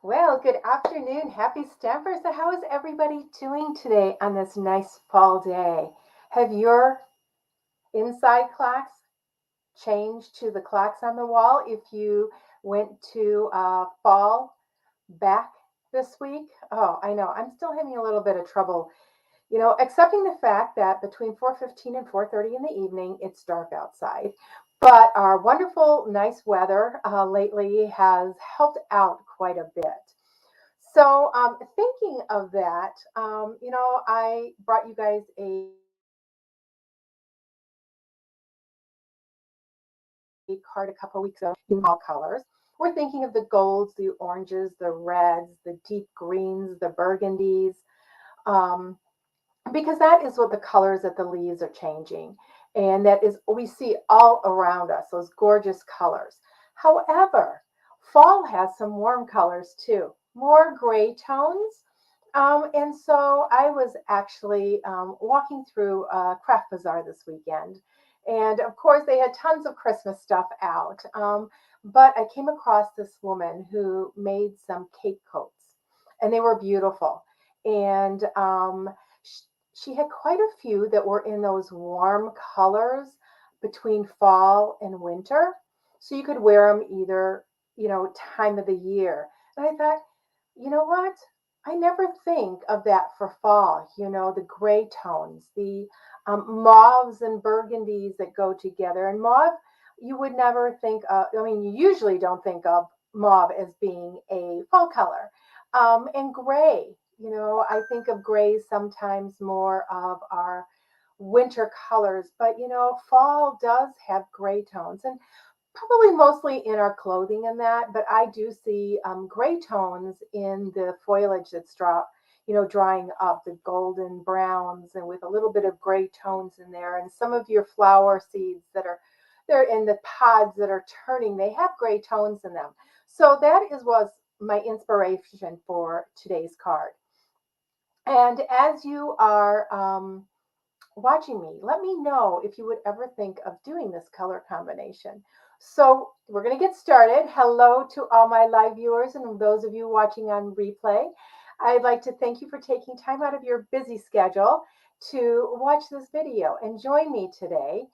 Well, good afternoon. Happy Stampers. So how is everybody doing today on this nice fall day? Have your inside clocks changed to the clocks on the wall if you went to fall back this week? Oh, I know. I'm still having a little bit of trouble, accepting the fact that between 4:15 and 4:30 in the evening, it's dark outside. But our wonderful, nice weather lately has helped out quite a bit. So, thinking of that, I brought you guys a card a couple weeks ago in fall colors. We're thinking of the golds, the oranges, the reds, the deep greens, the burgundies, um, because that is what the colors that the leaves are changing. And that is, we see all around us, those gorgeous colors. However, fall has some warm colors too, more gray tones. And so I was actually walking through Craft Bazaar this weekend. And of course, they had tons of Christmas stuff out. But I came across this woman who made some cake coats, and they were beautiful. And she had quite a few that were in those warm colors between fall and winter. So you could wear them either, time of the year. And I thought, you know what? I never think of that for fall, the gray tones, the mauves and burgundies that go together. And mauve, you would never think of, I mean, you usually don't think of mauve as being a fall color. And gray, I think of grays sometimes more of our winter colors, but fall does have gray tones. And probably mostly in our clothing and that, but I do see gray tones in the foliage that's drying up, the golden browns and with a little bit of gray tones in there. And some of your flower seeds that are they're in the pods that are turning, they have gray tones in them. So that is was my inspiration for today's card. And as you are watching me, let me know if you would ever think of doing this color combination. So we're going to get started. Hello to all my live viewers and those of you watching on replay. I'd like to thank you for taking time out of your busy schedule to watch this video and join me today.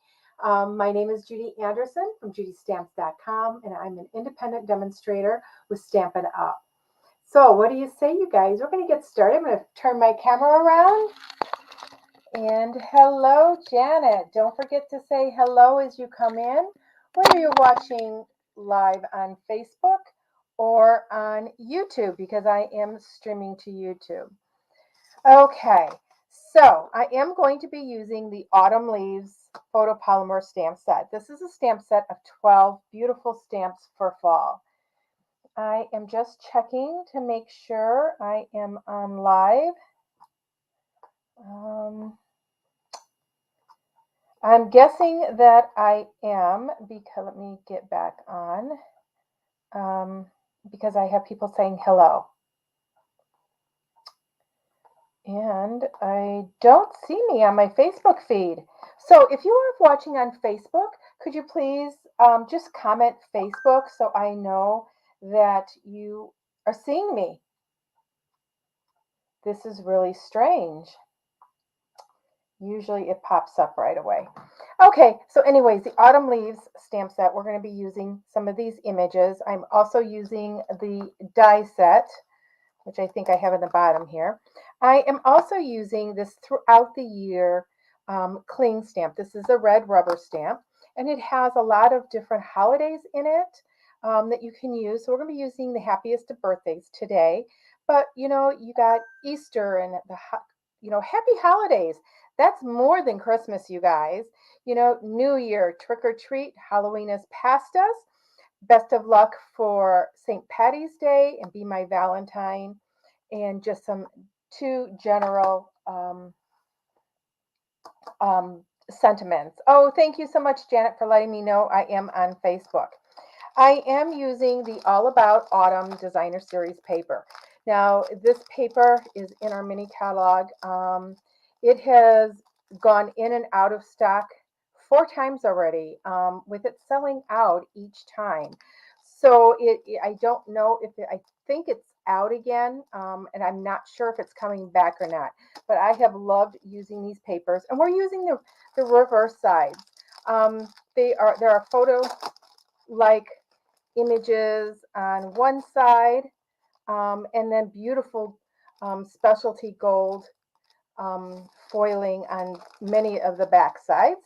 My name is Judi Anderson from judistamps.com, and I'm an independent demonstrator with Stampin' Up. So what do you say, you guys? We're going to get started. I'm going to turn my camera around. And hello, Janet. Don't forget to say hello as you come in, whether you're watching live on Facebook or on YouTube, because I am streaming to YouTube. Okay, so I am going to be using the Autumn Leaves photopolymer stamp set. This is a stamp set of 12 beautiful stamps for fall. I am just checking to make sure I am on live. I'm guessing that I am, because let me get back on, because I have people saying hello. And I don't see me on my Facebook feed. So if you are watching on Facebook, could you please just comment Facebook so I know that you are seeing me? This is really strange. Usually it pops up right away. Okay, so anyways, the Autumn Leaves stamp set, we're going to be using some of these images. I'm also using the die set, which I think I have in the bottom here. I am also using this throughout the year cling stamp. This is a red rubber stamp, and it has a lot of different holidays in it that you can use. So we're going to be using the happiest of birthdays today. But, you got Easter and happy holidays. That's more than Christmas, you guys. New Year, trick or treat, Halloween is past us. Best of luck for St. Patty's Day and Be My Valentine, and just some two general sentiments. Oh, thank you so much, Janet, for letting me know I am on Facebook. I am using the All About Autumn Designer Series paper. Now, this paper is in our mini catalog. It has gone in and out of stock 4 times already, with it selling out each time. So I don't know if I think it's out again, and I'm not sure if it's coming back or not. But I have loved using these papers, and we're using the reverse sides. There are photo-like images on one side, and then beautiful specialty gold foiling on many of the back sides.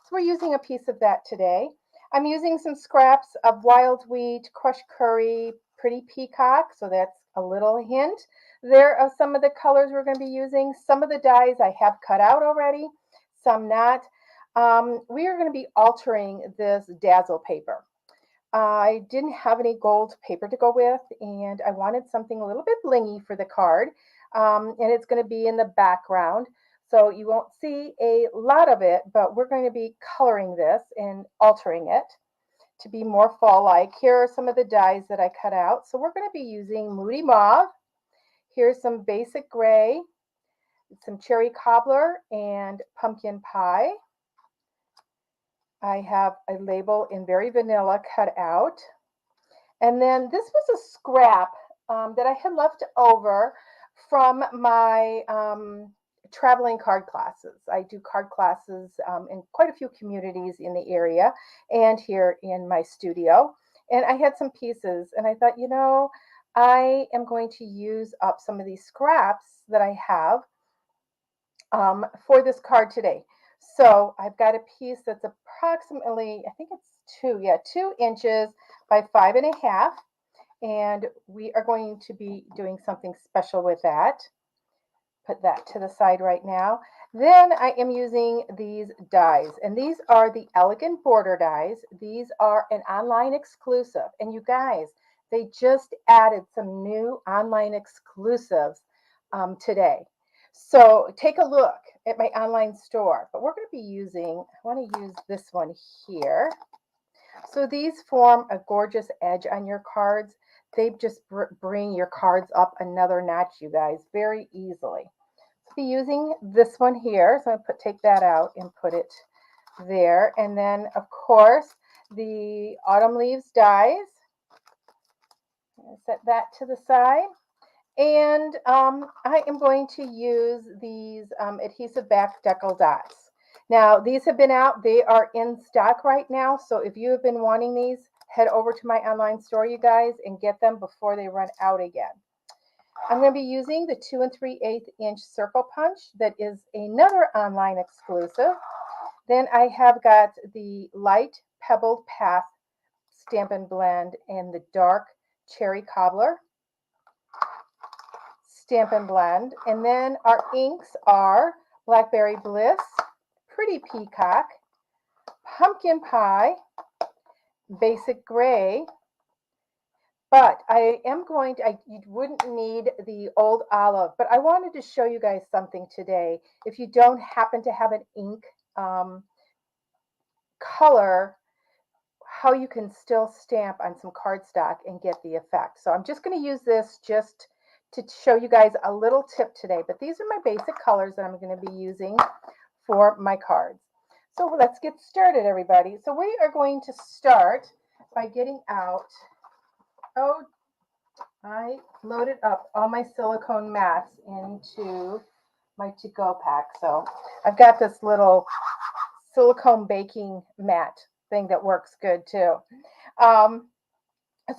So we're using a piece of that today. I'm using some scraps of wild wheat, crushed curry, pretty peacock, so that's a little hint there of some of the colors we're going to be using. Some of the dyes I have cut out already, some not. We are going to be altering this dazzle paper. I didn't have any gold paper to go with, and I wanted something a little bit blingy for the card. And it's going to be in the background. So you won't see a lot of it, but we're going to be coloring this and altering it to be more fall-like. Here are some of the dyes that I cut out. So we're going to be using Moody Mauve. Here's some basic gray, some cherry cobbler, and pumpkin pie. I have a label in Very Vanilla cut out. And then this was a scrap that I had left over from my traveling card classes. I do card classes in quite a few communities in the area and here in my studio. And I had some pieces, and I thought, I am going to use up some of these scraps that I have for this card today. So I've got a piece that's approximately, I think it's 2 inches by 5.5. And we are going to be doing something special with that. Put that to the side right now. Then I am using these dies, and these are the Elegant Border dies. These are an online exclusive, and you guys, they just added some new online exclusives today. So take a look at my online store, but we're going to be using, I want to use this one here. So these form a gorgeous edge on your cards. They just bring your cards up another notch, you guys, very easily. So be using this one here. So I'm going to take that out and put it there. And then, of course, the Autumn Leaves dies. Set that to the side. And I am going to use these adhesive back decal dots. Now, these have been out. They are in stock right now. So if you have been wanting these, head over to my online store, you guys, and get them before they run out again. I'm going to be using the 2 3/8 inch circle punch. That is another online exclusive. Then I have got the light pebbled path Stampin' Blend and the dark cherry cobbler Stampin' Blend. And then our inks are Blackberry Bliss, Pretty Peacock, Pumpkin Pie, Basic Gray. But I am going to, you wouldn't need the Old Olive, but I wanted to show you guys something today. If you don't happen to have an ink color, how you can still stamp on some cardstock and get the effect. So I'm just going to use this just to show you guys a little tip today. But these are my basic colors that I'm going to be using for my cards. So let's get started, everybody. So we are going to start by getting out, I loaded up all my silicone mats into my to-go pack. So I've got this little silicone baking mat thing that works good too. So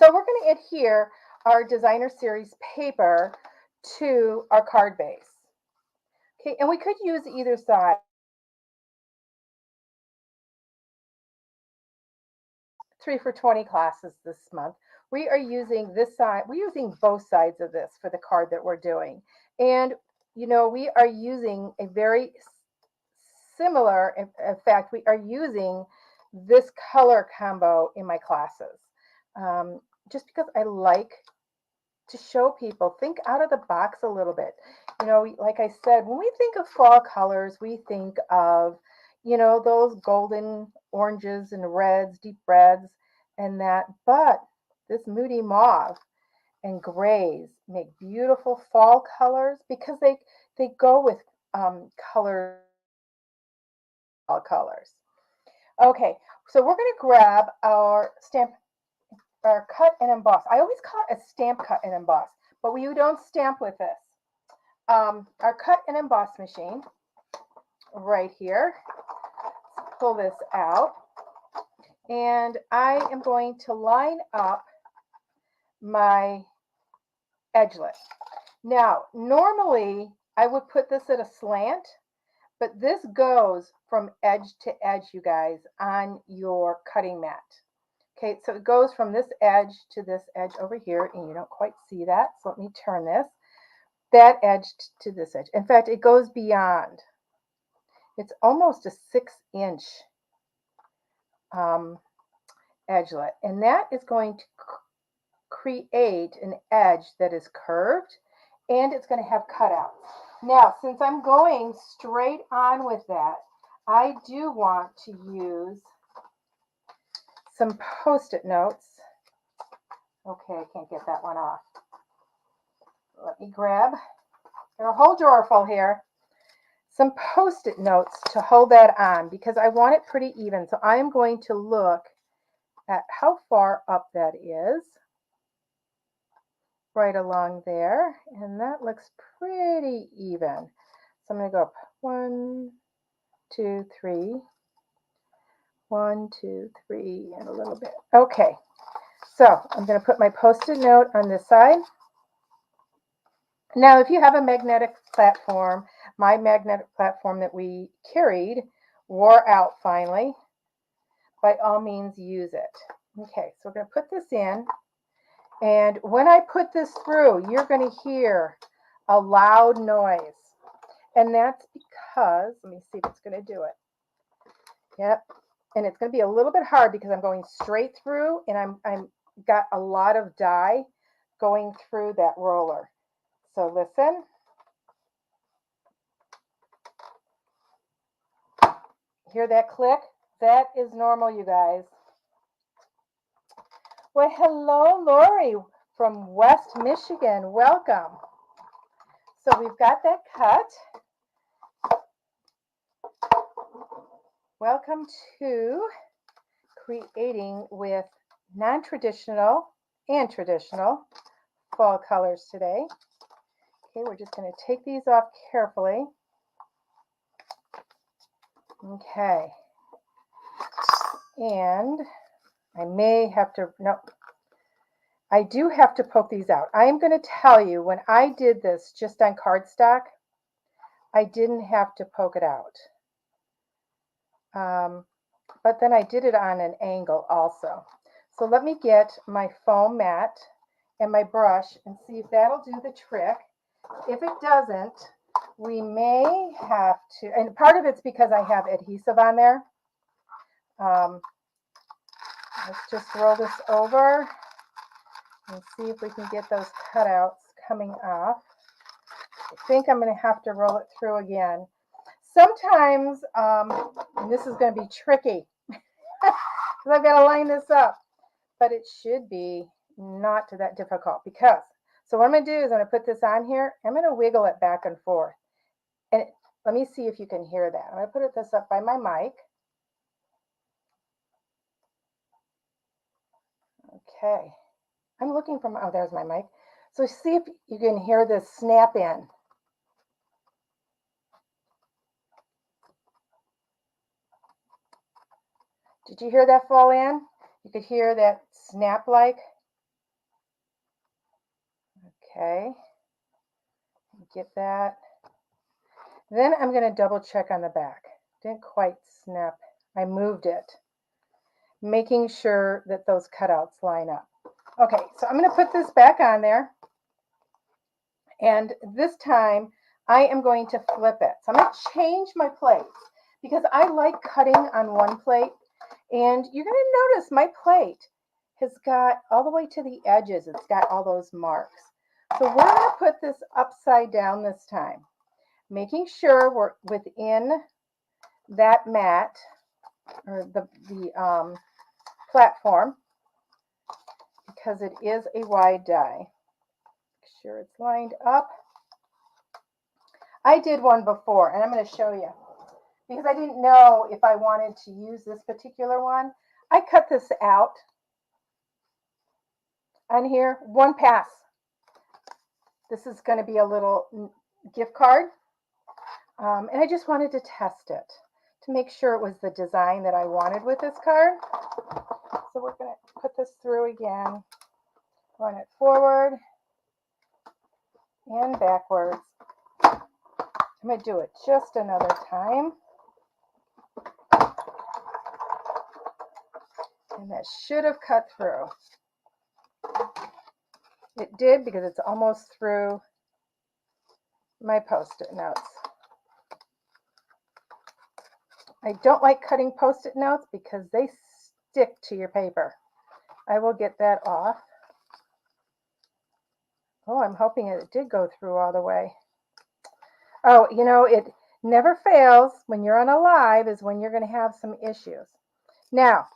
we're going to adhere our designer series paper to our card base. Okay, and we could use either side. 3 for 20 classes this month. We are using this side, we're using both sides of this for the card that we're doing. And, we are using a very similar, in fact, we are using this color combo in my classes. Just because I like to show people, think out of the box a little bit. Like I said, when we think of fall colors, we think of, those golden oranges and reds, deep reds and that. But this Moody Mauve and grays make beautiful fall colors because they go with colors, fall colors. Okay, so we're going to grab our stamp. or cut and emboss. I always call it a stamp cut and emboss, but we don't stamp with this. Our cut and emboss machine right here. Let's pull this out. And I am going to line up my edgelet. Now, normally I would put this at a slant, but this goes from edge to edge, you guys, on your cutting mat. Okay, so it goes from this edge to this edge over here, and you don't quite see that, so let me turn this. That edge to this edge. In fact, it goes beyond. It's almost a 6-inch edgelet, and that is going to create an edge that is curved, and it's going to have cutouts. Now, since I'm going straight on with that, I do want to use some Post-it notes. Okay, I can't get that one off. Let me grab, got a whole drawer full here, some Post-it notes to hold that on because I want it pretty even. So I am going to look at how far up that is. Right along there, and that looks pretty even. So I'm going to go up 1, 2, 3, 1, 2, 3, and a little bit. Okay, so I'm going to put my Post-it note on this side. Now, if you have a magnetic platform, my magnetic platform that we carried wore out finally. By all means, use it. Okay, so we're going to put this in. And when I put this through, you're going to hear a loud noise. And that's because, let me see if it's going to do it. Yep. And it's going to be a little bit hard because I'm going straight through and I'm got a lot of dye going through that roller. So listen. Hear that click? That is normal, you guys. Well, hello, Lori from West Michigan. Welcome. So we've got that cut. Welcome to creating with non-traditional and traditional fall colors today. Okay, we're just going to take these off carefully. Okay. And I may have to, no, I do have to poke these out. I am going to tell you, when I did this just on cardstock, I didn't have to poke it out. But then I did it on an angle also. So let me get my foam mat and my brush and see if that'll do the trick. If it doesn't, we may have to, and part of it's because I have adhesive on there. Let's just roll this over and see if we can get those cutouts coming off. I think I'm going to have to roll it through again. Sometimes, and this is going to be tricky because I've got to line this up, but it should be not that difficult because, so what I'm going to do is I'm going to put this on here. I'm going to wiggle it back and forth. And let me see if you can hear that. I'm going to put this up by my mic. Okay. I'm looking for my, oh, there's my mic. So see if you can hear this snap in. Did you hear that fall in? You could hear that snap like. Okay. Get that. Then I'm going to double check on the back. Didn't quite snap. I moved it, making sure that those cutouts line up. Okay, so I'm going to put this back on there. And this time I am going to flip it. So I'm going to change my plates because I like cutting on one plate. And you're going to notice my plate has got all the way to the edges. It's got all those marks. So we're going to put this upside down this time, making sure we're within that mat or the platform because it is a wide die. Make sure it's lined up. I did one before and I'm going to show you because I didn't know if I wanted to use this particular one. I cut this out on here. One pass. This is going to be a little gift card. And I just wanted to test it to make sure it was the design that I wanted with this card. So we're going to put this through again, run it forward and backwards. I'm going to do it just another time. And that should have cut through. It did, because it's almost through my Post-it notes. I don't like cutting Post-it notes because they stick to your paper. I will get that off. Oh, I'm hoping it did go through all the way. Oh, you know, it never fails when you're on a live is when you're going to have some issues. Now,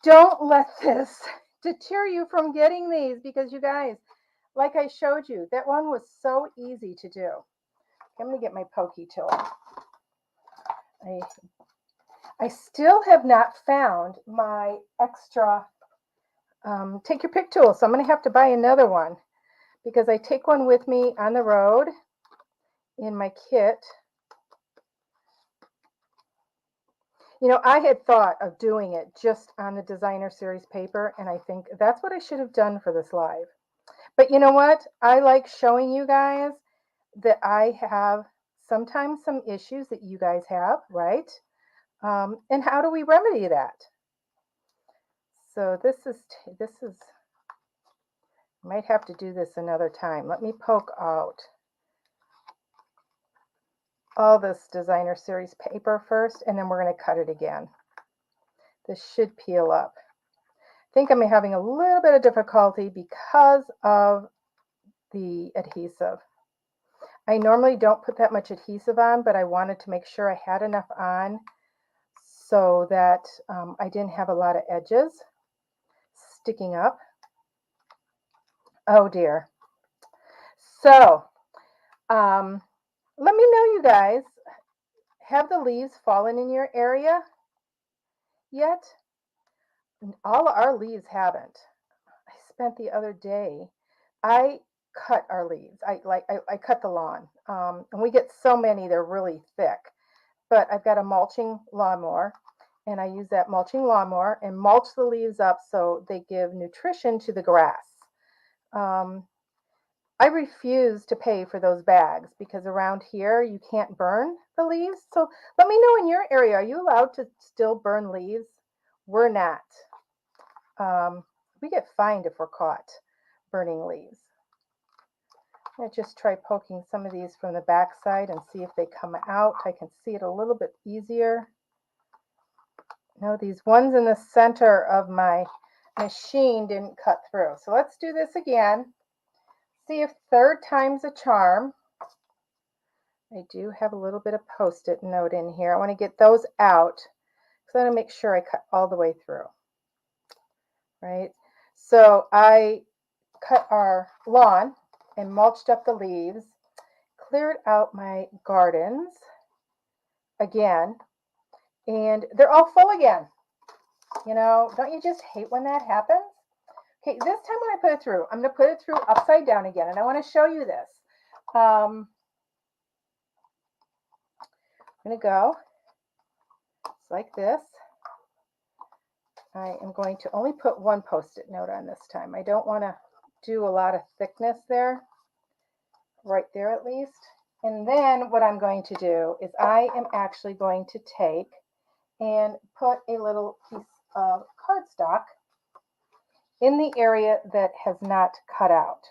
don't let this deter you from getting these, because you guys, like I showed you, that one was so easy to do. I'm going to get my pokey tool. I still have not found my extra take your pick tool, so I'm going to have to buy another one, because I take one with me on the road in my kit. You know, I had thought of doing it just on the designer series paper, and I think that's what I should have done for this live. But you know what? I like showing you guys that I have sometimes some issues that you guys have, right? And how do we remedy that? So this is, I might have to do this another time. Let me poke out all this designer series paper first, and then we're going to cut it again. This should peel up. I think I'm having a little bit of difficulty because of the adhesive. I normally don't put that much adhesive on, but I wanted to make sure I had enough on so that I didn't have a lot of edges sticking up. Oh dear. So let me know, you guys, have the leaves fallen in your area yet? All our leaves haven't. I spent the other day, I cut our leaves. I cut the lawn, and we get so many, they're really thick. But I've got a mulching lawnmower, and I use that mulching lawnmower and mulch the leaves up so they give nutrition to the grass. I refuse to pay for those bags because around here you can't burn the leaves. So let me know in your area, are you allowed to still burn leaves? We're not. We get fined if we're caught burning leaves. I'm going to just try poking some of these from the back side and see if they come out. I can see it a little bit easier. No, these ones in the center of my machine didn't cut through. So let's do this again. See if third time's a charm. I do have a little bit of Post-it note in here. I want to get those out because I want to make sure I cut all the way through. Right? So I cut our lawn and mulched up the leaves, cleared out my gardens again, and they're all full again. You know, don't you just hate when that happens? Okay, this time when I put it through, I'm going to put it through upside down again, and I want to show you this. I'm going to go just like this. I am going to only put one Post-it note on this time. I don't want to do a lot of thickness there, right there at least. And then what I'm going to do is I am actually going to take and put a little piece of cardstock in the area that has not cut out.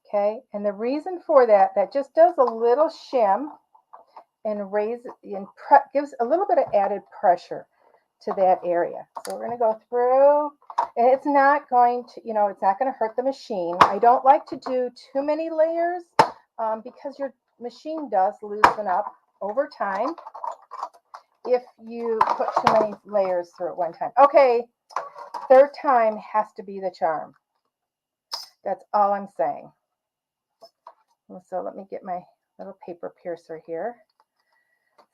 Okay, and the reason for that, that just does a little shim and gives a little bit of added pressure to that area. So we're going to go through, and it's not going to, you know, it's not going to hurt the machine. I don't like to do too many layers because your machine does loosen up over time if you put too many layers through at one time. Okay, third time has to be the charm. That's all I'm saying. So let me get my little paper piercer here.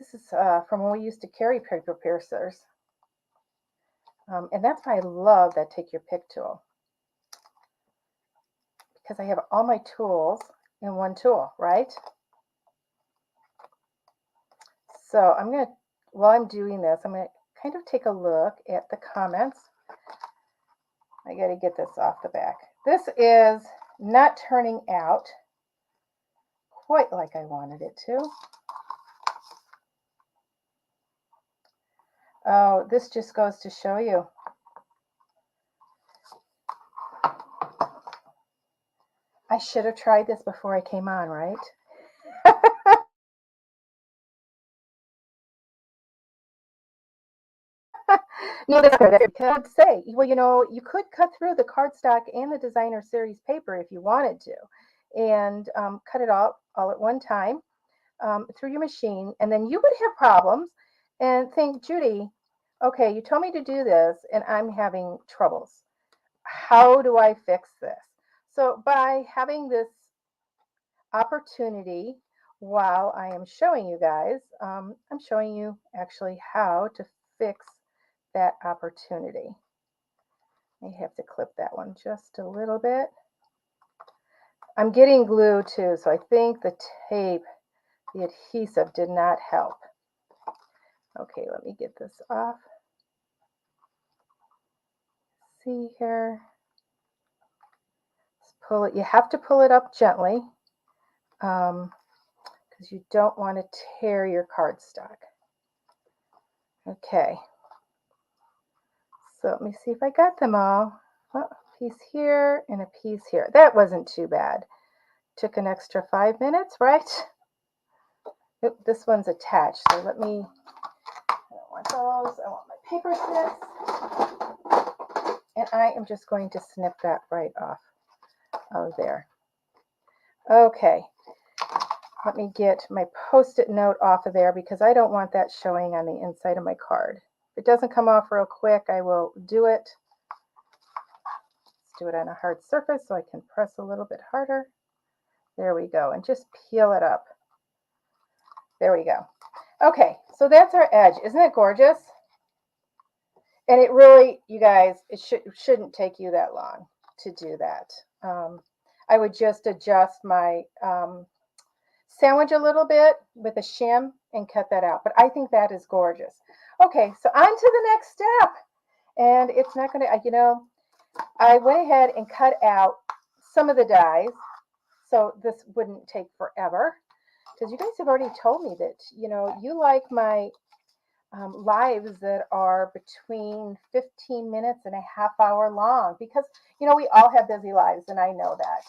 This is from when we used to carry paper piercers. And that's why I love that Take Your Pick tool. because I have all my tools in one tool, right? So I'm going to, while I'm doing this, I'm going to kind of take a look at the comments. I got to get this off the back. This is not turning out quite like I wanted it to. Oh, this just goes to show you. I should have tried this before I came on, right? No, that's good. I could say, well, you could cut through the cardstock and the designer series paper if you wanted to, and cut it all at one time through your machine, and then you would have problems and think, Judy, okay, you told me to do this, and I'm having troubles. How do I fix this? So by having this opportunity while I am showing you guys, I'm showing you actually how to fix that opportunity. I have to clip that one just a little bit. I'm getting glue too, so I think the tape, the adhesive did not help. Okay, let me get this off. See here. Just pull it. You have to pull it up gently because you don't want to tear your cardstock. Okay. So let me see if I got them all. Oh, a piece here and a piece here. That wasn't too bad. Took an extra 5 minutes, right? Oop, this one's attached, so let me, I don't want those. I want my paper snips. And I am just going to snip that right off of there. Okay. Let me get my Post-it note off of there because I don't want that showing on the inside of my card. If it doesn't come off real quick, I will do it. Let's do it on a hard surface so I can press a little bit harder. There we go. And just peel it up. There we go. Okay, so that's our edge. Isn't it gorgeous? And it really, you guys, it shouldn't take you that long to do that. I would just adjust my sandwich a little bit with a shim and cut that out. But I think that is gorgeous. Okay, so on to the next step. And it's not going to, I went ahead and cut out some of the dies so this wouldn't take forever. Because you guys have already told me that, you like my lives that are between 15 minutes and a half hour long. Because, we all have busy lives, and I know that.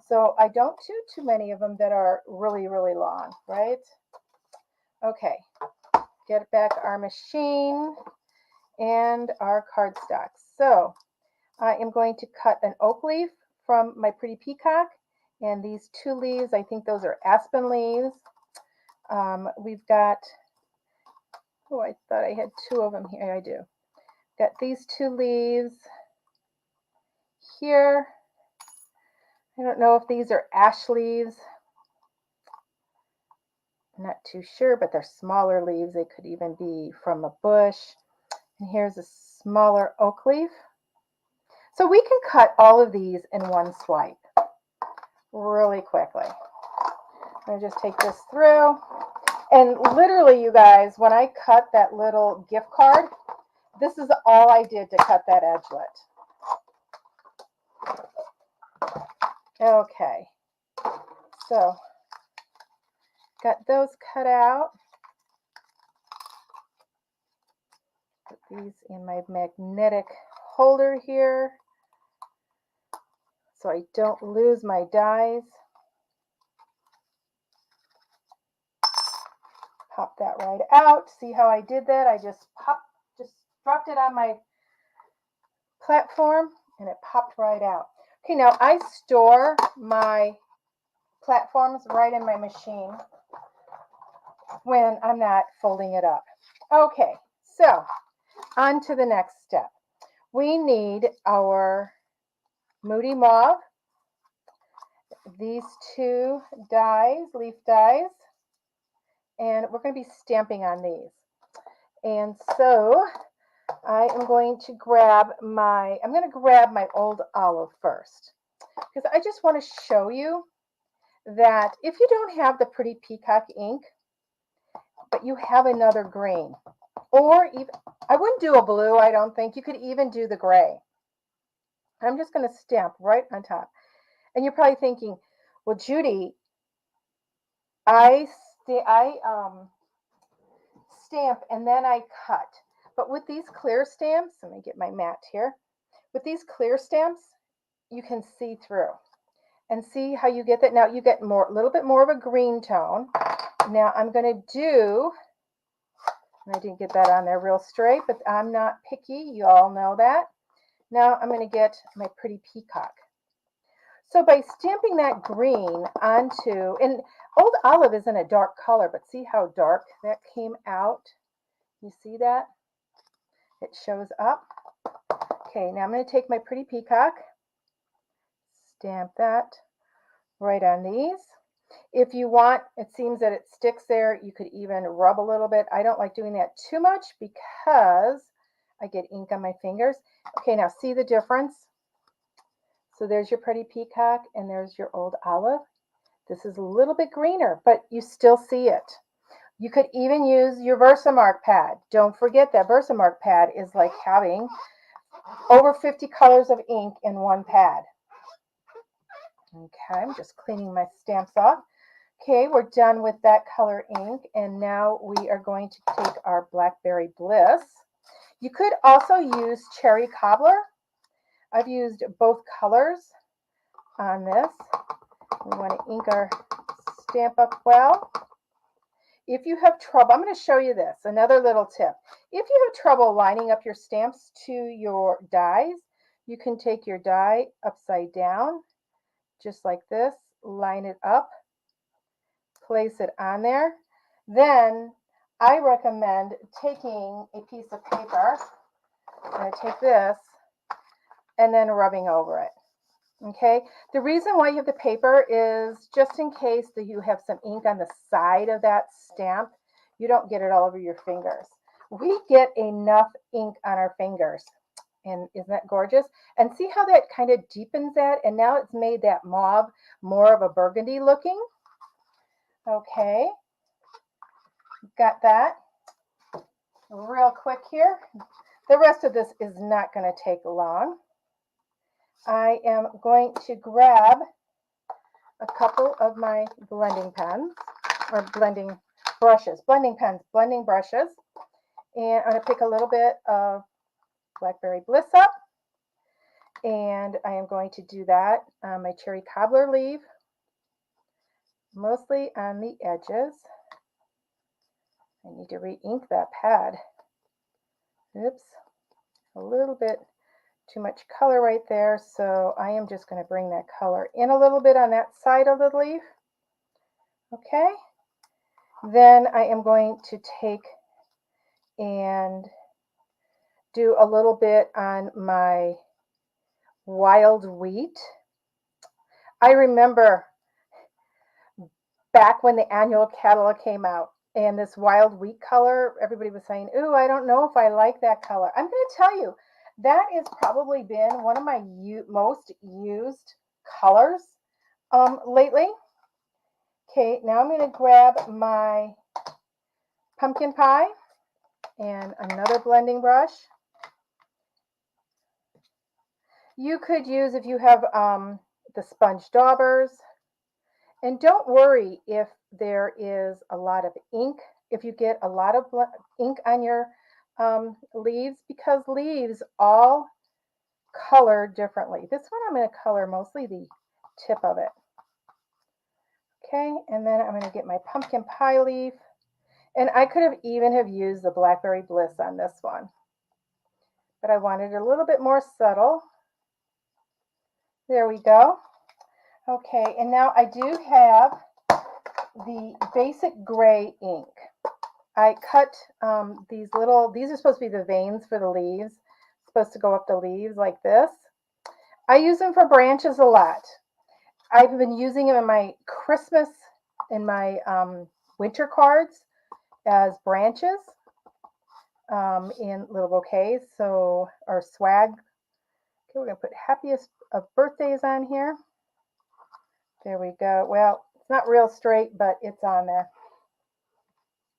So I don't do too many of them that are really, really long, right? Okay, get back our machine and our cardstock. So I am going to cut an oak leaf from my pretty peacock. And these 2 leaves, I think those are aspen leaves. We've got, oh, I thought I had 2 of them here. I do. Got these 2 leaves here. I don't know if these are ash leaves. I'm not too sure, but they're smaller leaves. They could even be from a bush. And here's a smaller oak leaf. So we can cut all of these in one swipe really quickly. I'm going to just take this through. And literally, you guys, when I cut that little gift card, this is all I did to cut that edgelet. Okay, so got those cut out. Put these in my magnetic holder here so I don't lose my dies. Pop that right out. See how I did that? I just dropped it on my platform and it popped right out. Okay, now I store my platforms right in my machine when I'm not folding it up. Okay, so on to the next step. We need our Moody Mauve, these 2 dies, leaf dies, and we're going to be stamping on these. And so I am going to grab my old olive first. because I just want to show you that if you don't have the pretty peacock ink, but you have another green, or even, I wouldn't do a blue, I don't think. You could even do the gray. I'm just going to stamp right on top. And you're probably thinking, well, Judi, I stamp and then I cut. But with these clear stamps, let me get my mat here. With these clear stamps, you can see through. And see how you get that? Now you get more, a little bit more of a green tone. Now I'm going to do, and I didn't get that on there real straight, but I'm not picky. You all know that. Now I'm going to get my pretty peacock. So by stamping that green onto, and Old Olive isn't a dark color, but see how dark that came out? You see that? It shows up. Okay, now I'm going to take my pretty peacock, stamp that right on these. If you want, it seems that it sticks there, you could even rub a little bit. I don't like doing that too much because I get ink on my fingers. Okay, now see the difference? So there's your pretty peacock and there's your Old Olive. This is a little bit greener, but you still see it. You could even use your Versamark pad. Don't forget that Versamark pad is like having over 50 colors of ink in one pad. Okay, I'm just cleaning my stamps off. Okay, we're done with that color ink, and now we are going to take our Blackberry Bliss. You could also use Cherry Cobbler. I've used both colors on this. We want to ink our stamp up well. If you have trouble, I'm going to show you this, another little tip. If you have trouble lining up your stamps to your dies, you can take your die upside down, just like this, line it up, place it on there. Then I recommend taking a piece of paper, I'm going to take this, and then rubbing over it. Okay, the reason why you have the paper is just in case that you have some ink on the side of that stamp, you don't get it all over your fingers. We get enough ink on our fingers, and isn't that gorgeous? And see how that kind of deepens that, and now it's made that mauve more of a burgundy looking. Okay, got that. Real quick here. The rest of this is not going to take long. I am going to grab a couple of my blending pens, or blending brushes, blending pens, blending brushes, and I'm going to pick a little bit of Blackberry Bliss up, and I am going to do that on my Cherry Cobbler leaf, mostly on the edges. I need to re-ink that pad. Oops, a little bit too much color right there, so I am just going to bring that color in a little bit on that side of the leaf. Okay, then I am going to take and do a little bit on my wild wheat. I remember back when the annual catalog came out and this wild wheat color, everybody was saying, ooh, I don't know if I like that color. I'm going to tell you, that has probably been one of my most used colors lately. Okay, now I'm going to grab my pumpkin pie and another blending brush. You could use, if you have the sponge daubers, and don't worry if there is a lot of ink, if you get a lot of ink on your leaves, because leaves all color differently. This one I'm going to color mostly the tip of it. Okay, and then I'm going to get my pumpkin pie leaf, and I could have even have used the Blackberry Bliss on this one, but I wanted a little bit more subtle. There we go. Okay, and now I do have the basic gray ink. I cut these are supposed to be the veins for the leaves, supposed to go up the leaves like this. I use them for branches a lot. I've been using them in my Christmas, in my winter cards as branches in little bouquets, so, or swag. Okay, we're going to put happiest of birthdays on here. There we go. Well, it's not real straight, but it's on there.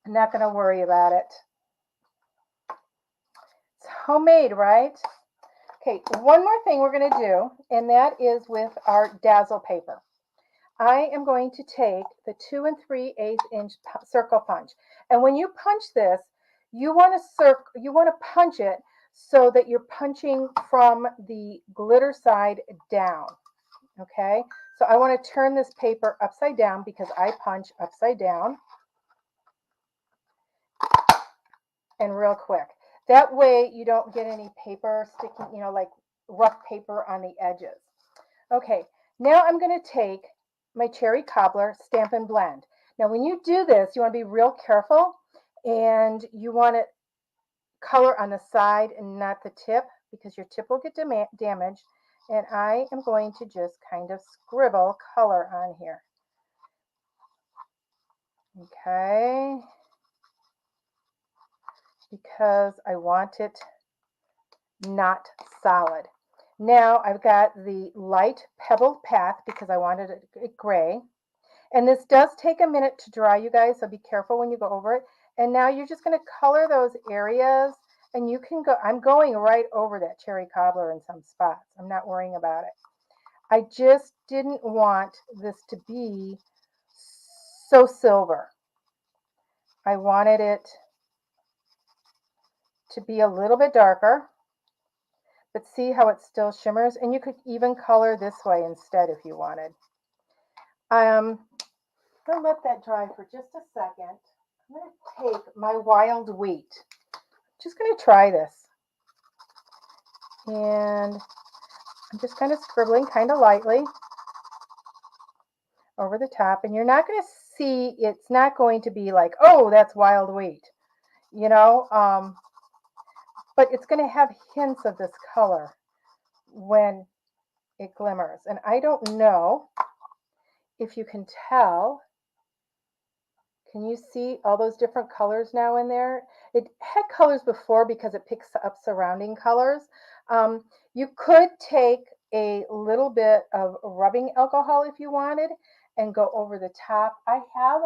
I'm not going to worry about it. It's homemade, right? Okay, one more thing we're going to do, and that is with our dazzle paper. I am going to take the 2 3/8 inch circle punch. And when you punch this, you want to punch it so that you're punching from the glitter side down. Okay, so I want to turn this paper upside down because I punch upside down. And real quick. That way you don't get any paper sticking, like rough paper on the edges. Okay, now I'm going to take my cherry cobbler, stamp and blend. Now when you do this, you want to be real careful, and you want to color on the side and not the tip, because your tip will get damaged. And I am going to just kind of scribble color on here. Okay. Because I want it not solid. Now I've got the light pebbled path because I wanted it gray. And this does take a minute to dry, you guys, so be careful when you go over it. And now you're just going to color those areas, and you can go, I'm going right over that cherry cobbler in some spots. I'm not worrying about it. I just didn't want this to be so silver. I wanted it to be a little bit darker, but see how it still shimmers? And you could even color this way instead if you wanted. I'm going to let that dry for just a second. I'm going to take my wild wheat. Just going to try this. And I'm just kind of scribbling kind of lightly over the top. And you're not going to see, it's not going to be like, oh, that's wild wheat, but it's going to have hints of this color when it glimmers. And I don't know if you can tell. Can you see all those different colors now in there? It had colors before because it picks up surrounding colors. You could take a little bit of rubbing alcohol if you wanted and go over the top. I have,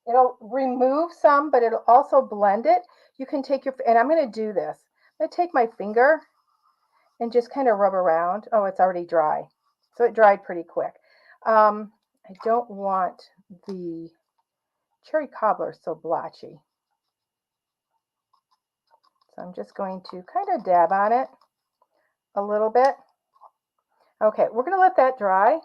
it'll remove some, but it'll also blend it. You can take and I'm going to do this. I'm going to take my finger and just kind of rub around. Oh, it's already dry. So it dried pretty quick. I don't want the cherry cobbler so blotchy. So I'm just going to kind of dab on it a little bit. Okay, we're going to let that dry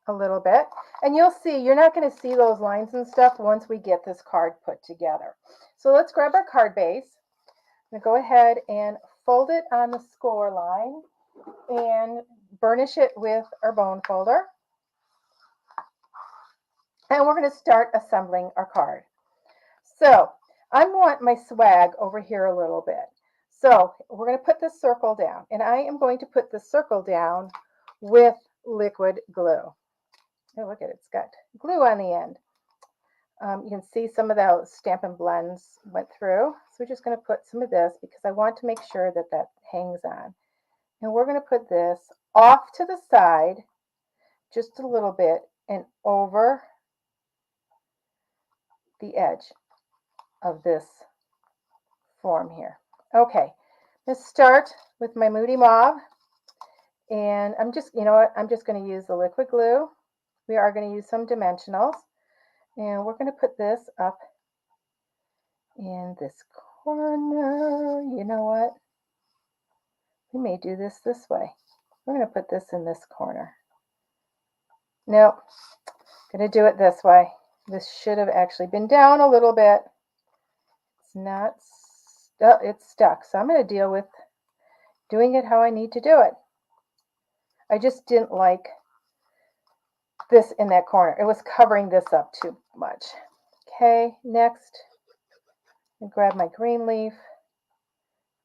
a little bit. And you'll see, you're not going to see those lines and stuff once we get this card put together. So let's grab our card base. I'm going to go ahead and fold it on the score line and burnish it with our bone folder. And we're going to start assembling our card. So I want my swag over here a little bit. So we're going to put this circle down, and I am going to put the circle down with liquid glue. Oh, look at it, it's got glue on the end. You can see some of those stamp and blends went through. So we're just going to put some of this because I want to make sure that that hangs on. And we're going to put this off to the side just a little bit and over the edge of this form here. Okay, let's start with my Moody Mauve. And I'm just, I'm just going to use the liquid glue. We are going to use some dimensionals. And we're going to put this up in this corner. You know what? We may do this way. We're going to put this in this corner. Nope. Going to do it this way. This should have actually been down a little bit. It's not, it's stuck. So I'm going to deal with doing it how I need to do it. I just didn't like this in that corner. It was covering this up too much. Okay, next, I grab my green leaf.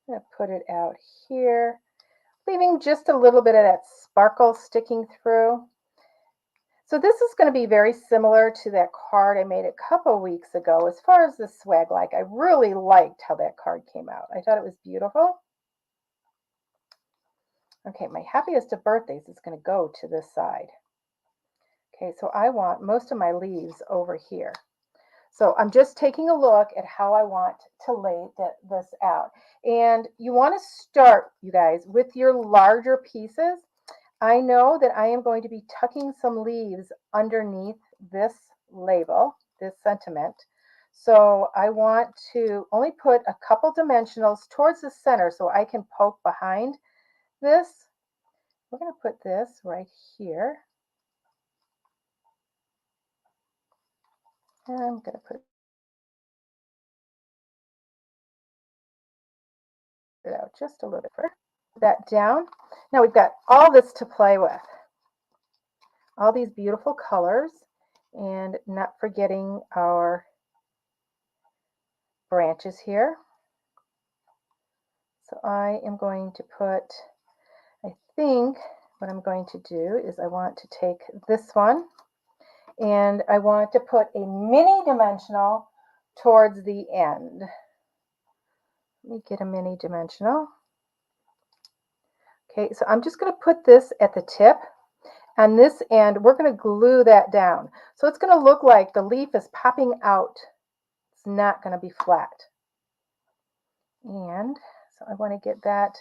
I'm going to put it out here, leaving just a little bit of that sparkle sticking through. So this is going to be very similar to that card I made a couple weeks ago. As far as the swag, I really liked how that card came out. I thought it was beautiful. Okay, my happiest of birthdays is going to go to this side. Okay, so I want most of my leaves over here. So I'm just taking a look at how I want to lay this out. And you want to start, you guys, with your larger pieces. I know that I am going to be tucking some leaves underneath this label, this sentiment. So I want to only put a couple dimensionals towards the center so I can poke behind this. We're going to put this right here. And I'm going to put it out just a little bit further. Put that down. Now we've got all this to play with. All these beautiful colors, and not forgetting our branches here. So I am going to put, I think what I'm going to do is I want to take this one and I want to put a mini dimensional towards the end. Let me get a mini dimensional. Okay, so I'm just going to put this at the tip. On this end, we're going to glue that down. So it's going to look like the leaf is popping out. It's not going to be flat. And so I want to get that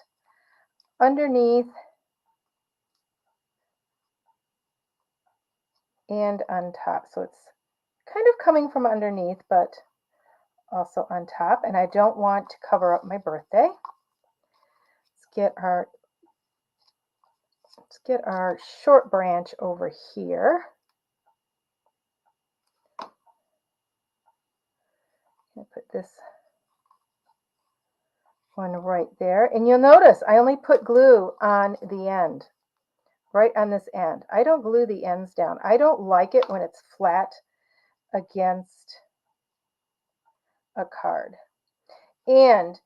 underneath and on top. So it's kind of coming from underneath, but also on top. And I don't want to cover up my birthday. Let's get our short branch over here. I'm going to put this one right there. And you'll notice I only put glue on the end, right on this end. I don't glue the ends down. I don't like it when it's flat against a card. And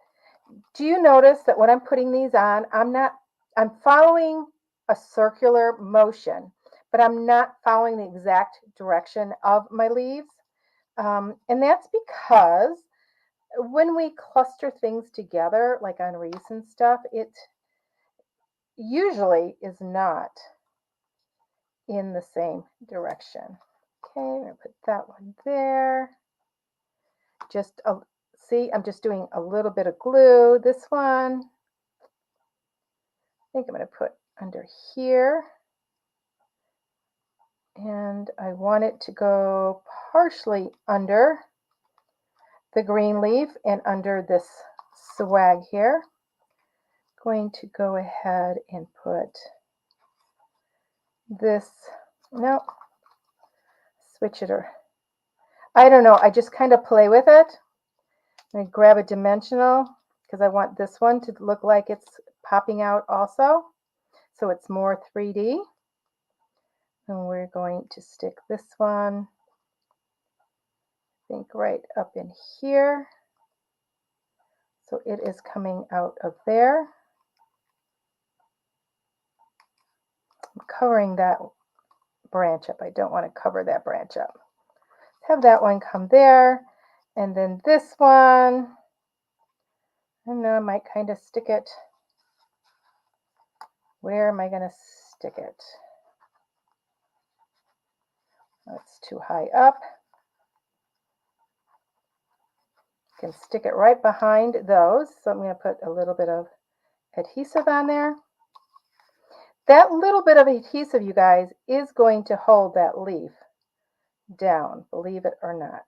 do you notice that when I'm putting these on, I'm following a circular motion, but I'm not following the exact direction of my leaves. And that's because when we cluster things together, like on wreaths and stuff, it usually is not in the same direction. Okay, I'm going to put that one there. See, I'm just doing a little bit of glue. This one, I think I'm going to put under here. And I want it to go partially under the green leaf and under this swag here. Going to go ahead and put this, no, switch it, or I don't know, I just kind of play with it. I'm going to grab a dimensional because I want this one to look like it's popping out also, so it's more 3D. And we're going to stick this one, I think, right up in here. So it is coming out of there. I'm covering that branch up. I don't want to cover that branch up. Have that one come there. And then this one, I don't know, I might kind of stick it. Where am I going to stick it? That's too high up. I can stick it right behind those. So I'm going to put a little bit of adhesive on there. That little bit of adhesive, you guys, is going to hold that leaf down, believe it or not.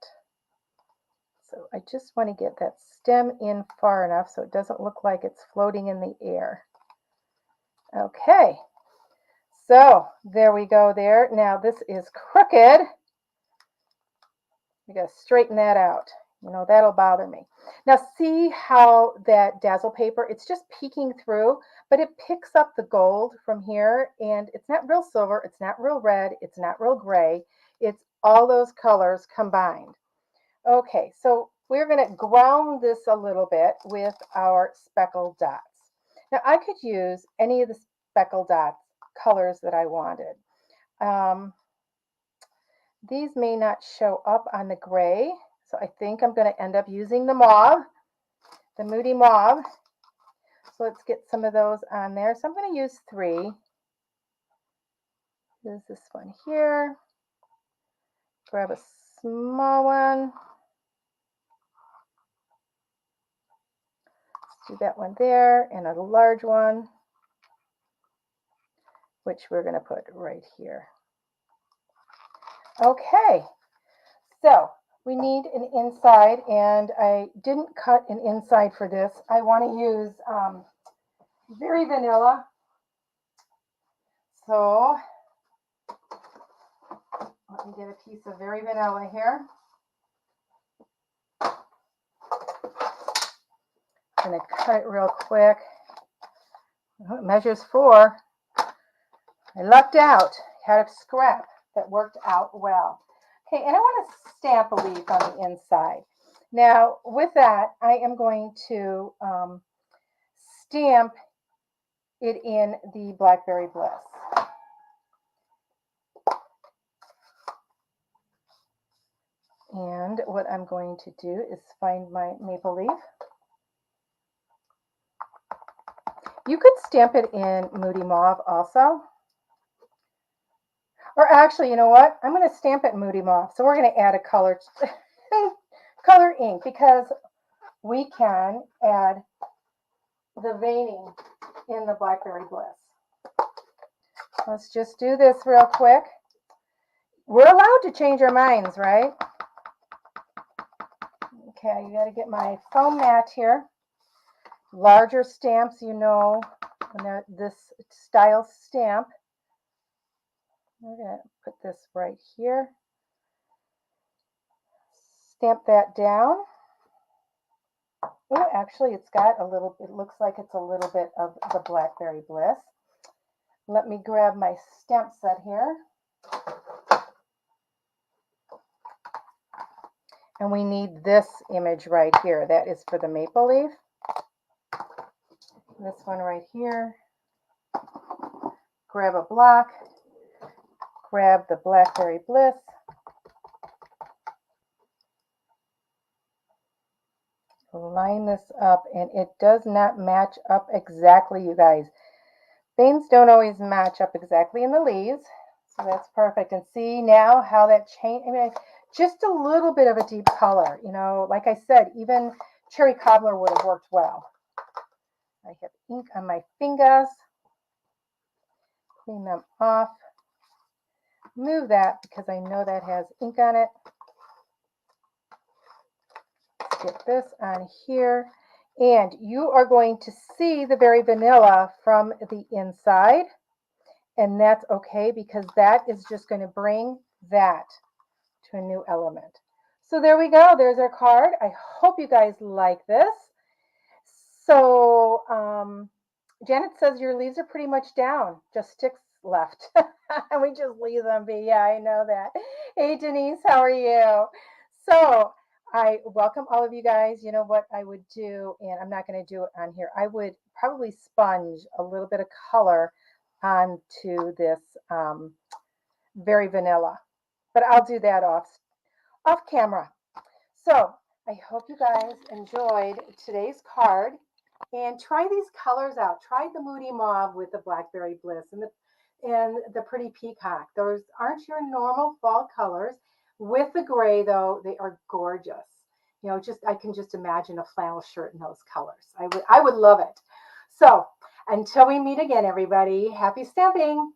So I just want to get that stem in far enough so it doesn't look like it's floating in the air. Okay, so there we go there. Now this is crooked. We got to straighten that out. You know, that'll bother me. Now see how that dazzle paper, it's just peeking through, but it picks up the gold from here, and it's not real silver, it's not real red, it's not real gray. It's all those colors combined. Okay, so we're going to ground this a little bit with our speckled dots. Now I could use any of the speckled dots colors that I wanted. These may not show up on the gray, so I think I'm going to end up using the mauve, the Moody Mauve. So let's get some of those on there. So I'm going to use 3. Use this one here. Grab a small one. Let's do that one there, and a large one, which we're going to put right here. Okay, so we need an inside, and I didn't cut an inside for this. I want to use very vanilla. So let me get a piece of very vanilla here. I'm going to cut it real quick. Oh, it measures 4. I lucked out. Had a scrap that worked out well. Okay, and I want to stamp a leaf on the inside. Now, with that, I am going to stamp it in the Blackberry Bliss. And what I'm going to do is find my maple leaf. You could stamp it in Moody Mauve also. Or actually, you know what? I'm going to stamp it in Moody Mauve. So we're going to add a color, color ink, because we can add the veining in the Blackberry Bliss. Let's just do this real quick. We're allowed to change our minds, right? Okay, you got to get my foam mat here. Larger stamps, you know, when they're this style stamp. We're going to put this right here. Stamp that down. Oh, actually, it's got a little, it looks like it's a little bit of the Blackberry Bliss. Let me grab my stamp set here. And we need this image right here. That is for the maple leaf. This one right here. Grab a block. Grab the Blackberry Bliss. Line this up, and it does not match up exactly, you guys. Veins don't always match up exactly in the leaves, so that's perfect. And see now how that changed. I mean, just a little bit of a deep color, you know, like I said, even cherry cobbler would have worked well. I have ink on my fingers. Clean them off. Move that because I know that has ink on it. Get this on here, and you are going to see the very vanilla from the inside, and that's okay because that is just going to bring that to a new element. So there we go. There's our card. I hope you guys like this. So Janet says your leaves are pretty much down, just sticks left. And we just leave them be. Yeah, I know that. Hey Denise, how are you? So I welcome all of you guys. You know what I would do, and I'm not going to do it on here. I would probably sponge a little bit of color onto this very vanilla, but I'll do that off camera. So I hope you guys enjoyed today's card, and try these colors out. Try the Moody Mauve with the Blackberry Bliss and the Pretty Peacock. Those aren't your normal fall colors. With the gray, though, they are gorgeous. You know, I can just imagine a flannel shirt in those colors. I would love it. So until we meet again, everybody, happy stamping.